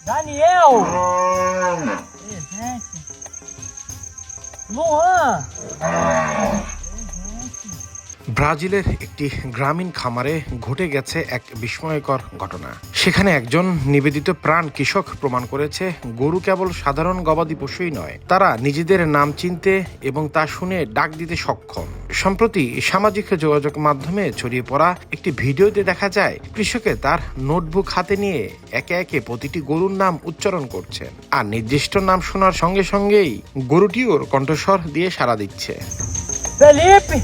Daniel! Presente. Luan! ব্রাজিলের একটি গ্রামীণ খামারে ঘটে গেছে এক বিস্ময়কর ঘটনা। সেখানে একজন নিবেদিত প্রাণ কৃষক প্রমাণ করেছে গরু কেবল সাধারণ গবাদি পশুই নয়, তারা নিজেদের নাম চিনতে এবং তা শুনে ডাক দিতে সক্ষম। সম্প্রতি সামাজিক যোগাযোগ মাধ্যমে ছড়িয়ে পড়া একটি ভিডিওতে দেখা যায় কৃষকে তার নোটবুক হাতে নিয়ে একে একে প্রতিটি গরুর নাম উচ্চারণ করছেন, আর নির্দিষ্ট নাম শোনার সঙ্গে সঙ্গেই গরুটিও কণ্ঠস্বর দিয়ে সাড়া দিচ্ছে। Felipe!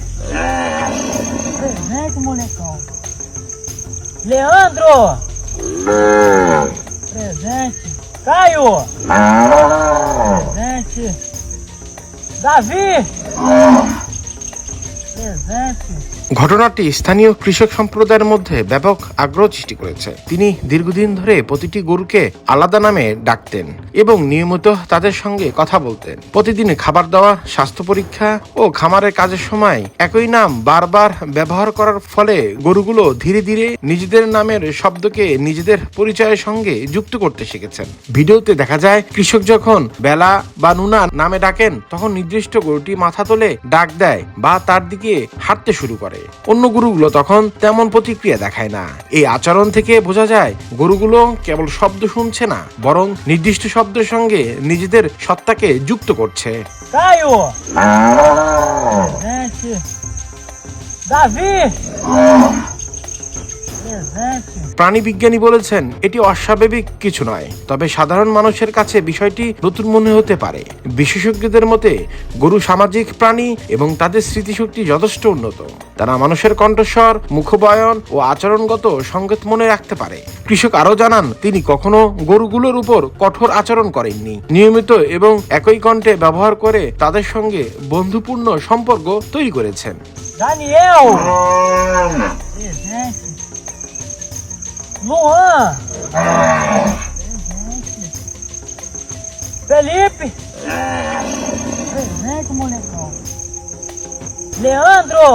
Presente, molecão. Leandro! Presente. Caio! Presente. Davi! Presente. ঘটনাটি স্থানীয় কৃষক সম্প্রদায়ের মধ্যে ব্যাপক আগ্রহ সৃষ্টি করেছে। তিনি দীর্ঘদিন ধরে প্রতিটি গরুকে আলাদা নামে ডাকতেন এবং নিয়মিত তাদের সঙ্গে কথা বলতেন। প্রতিদিন খাবার দেওয়া, স্বাস্থ্য পরীক্ষা ও খামারের কাজের সময় একই নাম বারবার ব্যবহার করার ফলে গরুগুলো ধীরে ধীরে নিজেদের নামের শব্দকে নিজেদের পরিচয়ের সঙ্গে যুক্ত করতে শিখেছেন। ভিডিওতে দেখা যায় কৃষক যখন বেলা বা নুনা নামে ডাকেন তখন নির্দিষ্ট গরুটি মাথা তোলে ডাক দেয় বা তার দিকে হাঁটতে শুরু করে। অন্য গরুগুলো তখন তেমন প্রতিক্রিয়া দেখায় না। এই আচরণ থেকে বোঝা যায় গরুগুলো কেবল শব্দ শুনছে না, বরং নির্দিষ্ট শব্দের সঙ্গে নিজেদের সত্তাকে যুক্ত করছে। Caio! Presente. Davi! Presente. প্রাণী বিজ্ঞানী বলেছেন এটি অস্বাভাবিক কিছু নয়, তবে সাধারণ মানুষের কাছে বিষয়টি নতুন মনে হতে পারে। বিশেষজ্ঞদের মতে গরু সামাজিক প্রাণী এবং তাদের স্মৃতিশক্তি যথেষ্ট উন্নত। তারা মানুষের কণ্ঠস্বর, মুখবয়ন ও আচরণগত সংকেত মনে রাখতে পারে। কৃষক আরও জানান তিনি কখনো গরুগুলোর উপর কঠোর আচরণ করেননি, নিয়মিত এবং একই কণ্ঠে ব্যবহার করে তাদের সঙ্গে বন্ধুপূর্ণ সম্পর্ক তৈরি করেছেন। Daniel! Presente. Luan! Presente. Felipe! Presente, molecão. Leandro!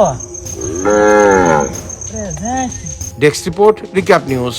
Presente. Desk report, recap news.